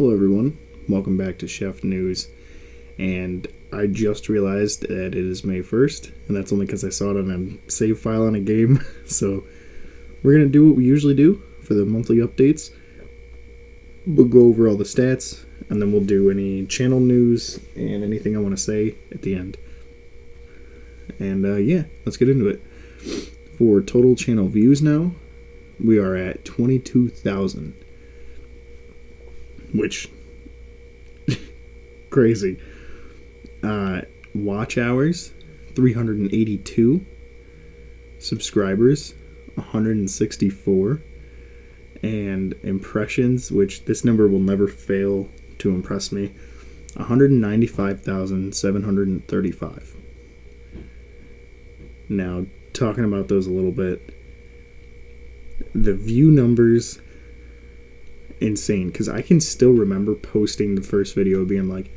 Hello everyone, welcome back to SheffNews, and I just realized that it is May 1st, and that's only because I saw it on a save file on a game. So we're going to do what we usually do for the monthly updates. We'll go over all the stats, and then we'll do any channel news and anything I want to say at the end. And yeah, let's get into it. For total channel views now, we are at 22,000. Which, crazy. Watch hours, 382. Subscribers, 164. And impressions, which this number will never fail to impress me, 195,735. Now, talking about those a little bit, the view numbers, insane, because I can still remember posting the first video being like,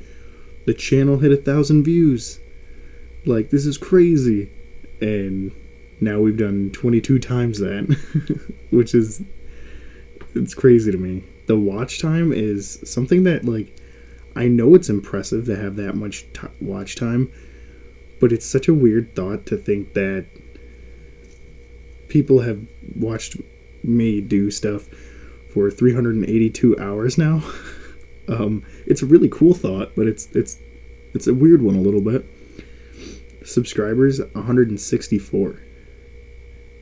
the channel hit 1,000 views, like, this is crazy. And now we've done 22 times that. Which is, it's crazy to me. The watch time is something that, like, I know it's impressive to have that much watch time, but it's such a weird thought to think that people have watched me do stuff for 382 hours now. It's a really cool thought, but it's a weird one a little bit. Subscribers, 164.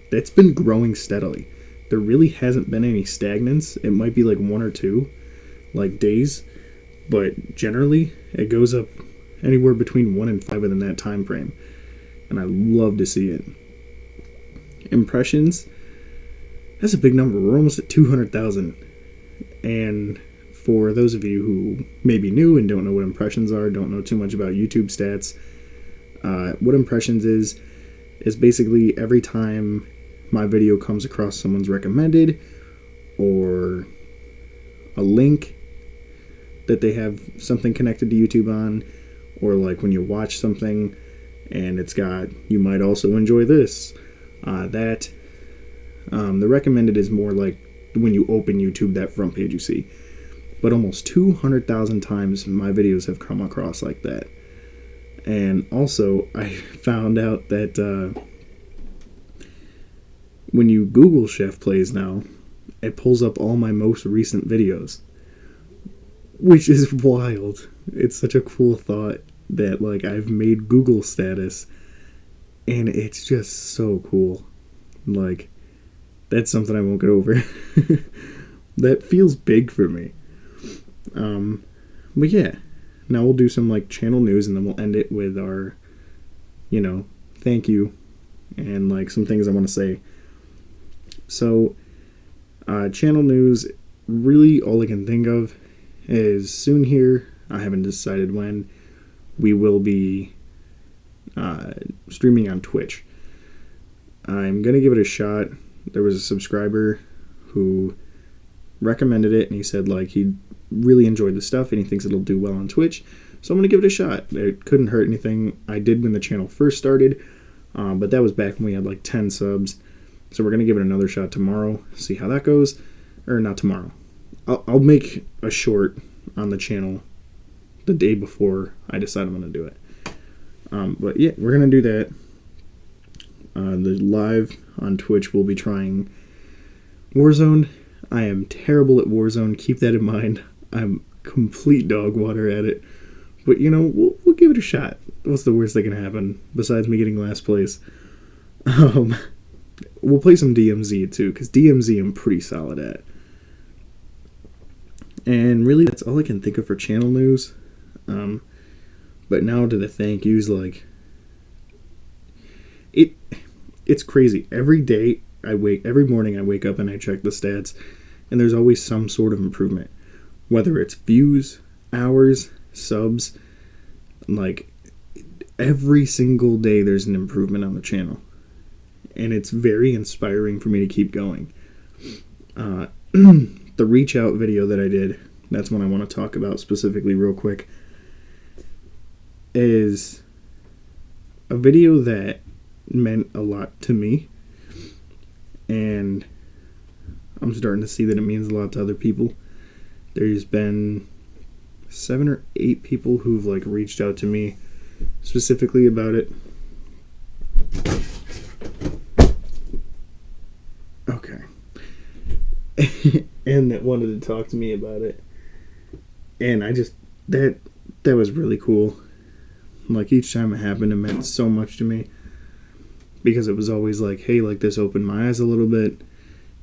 That's been growing steadily. There really hasn't been any stagnance. It might be like one or two, like days, but generally it goes up anywhere between 1 and 5 within that time frame, and I love to see it. Impressions, that's a big number. We're almost at 200,000. And for those of you who may be new and don't know what impressions are, don't know too much about YouTube stats, what impressions is basically every time my video comes across someone's recommended or a link that they have something connected to YouTube on, or like when you watch something and it's got, you might also enjoy this, that. The recommended is more like when you open YouTube, that front page you see. But almost 200,000 times my videos have come across like that. And also, I found out that when you Google SheffPlays now, it pulls up all my most recent videos, which is wild. It's such a cool thought that, like, I've made Google status, and it's just so cool. Like, that's something I won't get over. That feels big for me. But yeah, now we'll do some like channel news, and then we'll end it with our, thank you and like some things I want to say. So, channel news, really all I can think of is soon here, I haven't decided when, we will be streaming on Twitch. I'm going to give it a shot. There was a subscriber who recommended it, and he said like he really enjoyed the stuff and he thinks it'll do well on Twitch, so I'm going to give it a shot. It couldn't hurt anything. I did when the channel first started, but that was back when we had like 10 subs, so we're going to give it another shot tomorrow, see how that goes. Or not tomorrow, I'll make a short on the channel the day before I decide I'm going to do it. But yeah, we're going to do that. The live on Twitch will be trying Warzone. I am terrible at Warzone, keep that in mind. I'm complete dog water at it. But we'll give it a shot. What's the worst that can happen besides me getting last place? We'll play some DMZ too, because DMZ I'm pretty solid at. And really that's all I can think of for channel news. But now to the thank yous, like, it's crazy. Every morning I wake up and I check the stats, and there's always some sort of improvement. Whether it's views, hours, subs, like, every single day there's an improvement on the channel. And it's very inspiring for me to keep going. The reach out video that I did, that's one I want to talk about specifically real quick, is a video that meant a lot to me, and I'm starting to see that it means a lot to other people. There's been 7 or 8 people who've like reached out to me specifically about it. Okay. And that wanted to talk to me about it. And I just, that was really cool. Like, each time it happened, it meant so much to me. Because it was always like, hey, like, this opened my eyes a little bit.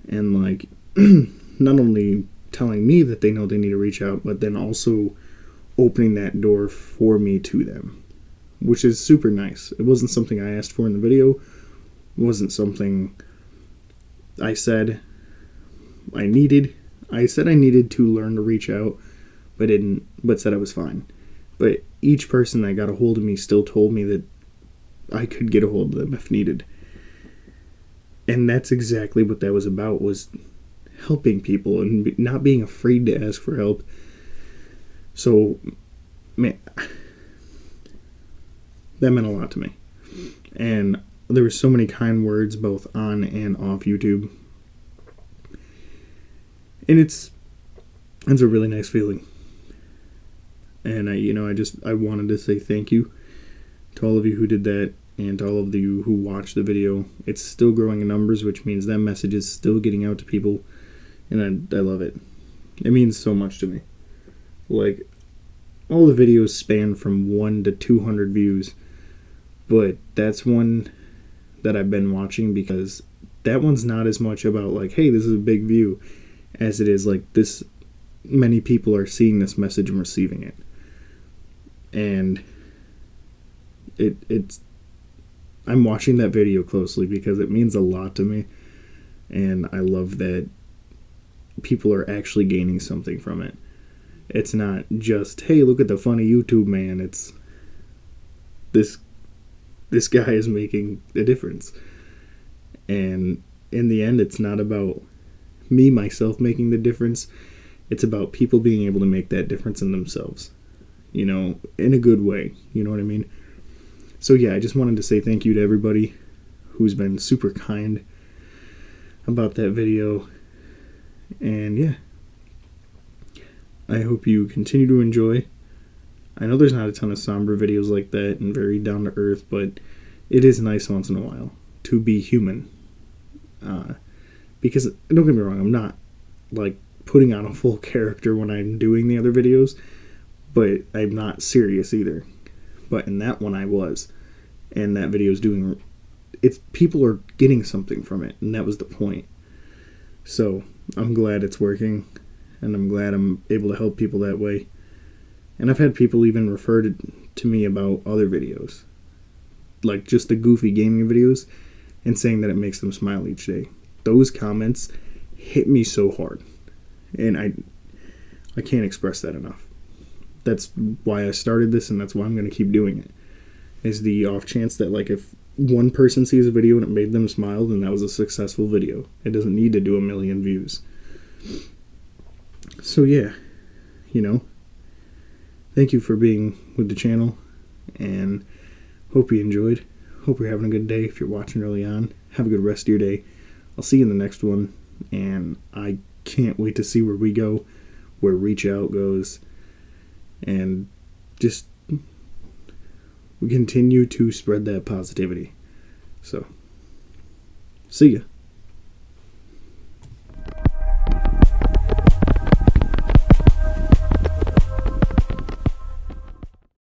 And, like, not only telling me that they know they need to reach out, but then also opening that door for me to them. Which is super nice. It wasn't something I asked for in the video. It wasn't something I said I needed. I said I needed to learn to reach out, but said I was fine. But each person that got a hold of me still told me that I could get a hold of them if needed. And that's exactly what that was about, was helping people and not being afraid to ask for help. So, man, that meant a lot to me. And there were so many kind words both on and off YouTube. And it's a really nice feeling. And I wanted to say thank you to all of you who did that, and to all of you who watched the video. It's still growing in numbers, which means that message is still getting out to people, and I love it. It means so much to me. Like, all the videos span from 1 to 200 views, but that's one that I've been watching because that one's not as much about like, hey, this is a big view, as it is like this many people are seeing this message and receiving it. And it's I'm watching that video closely because it means a lot to me, and I love that people are actually gaining something from it. It's not just, hey, look at the funny YouTube man. It's this guy is making a difference. And in the end, it's not about me, myself, making the difference. It's about people being able to make that difference in themselves. You know, in a good way. You know what I mean? So yeah, I just wanted to say thank you to everybody who's been super kind about that video. And yeah, I hope you continue to enjoy. I know there's not a ton of somber videos like that and very down to earth, but it is nice once in a while to be human. Because, don't get me wrong, I'm not like putting on a full character when I'm doing the other videos, but I'm not serious either. But in that one I was, and that video is doing, it's, people are getting something from it, and that was the point. So I'm glad it's working, and I'm glad I'm able to help people that way. And I've had people even refer to me about other videos, like just the goofy gaming videos, and saying that it makes them smile each day. Those comments hit me so hard, and I can't express that enough. That's why I started this, and that's why I'm going to keep doing it. Is the off chance that, like, if one person sees a video and it made them smile, then that was a successful video. It doesn't need to do 1 million views. So yeah, you know, thank you for being with the channel, and hope you enjoyed. Hope you're having a good day if you're watching early on. Have a good rest of your day. I'll see you in the next one, and I can't wait to see where we go, where Reach Out goes, and just we continue to spread that positivity. So, see ya.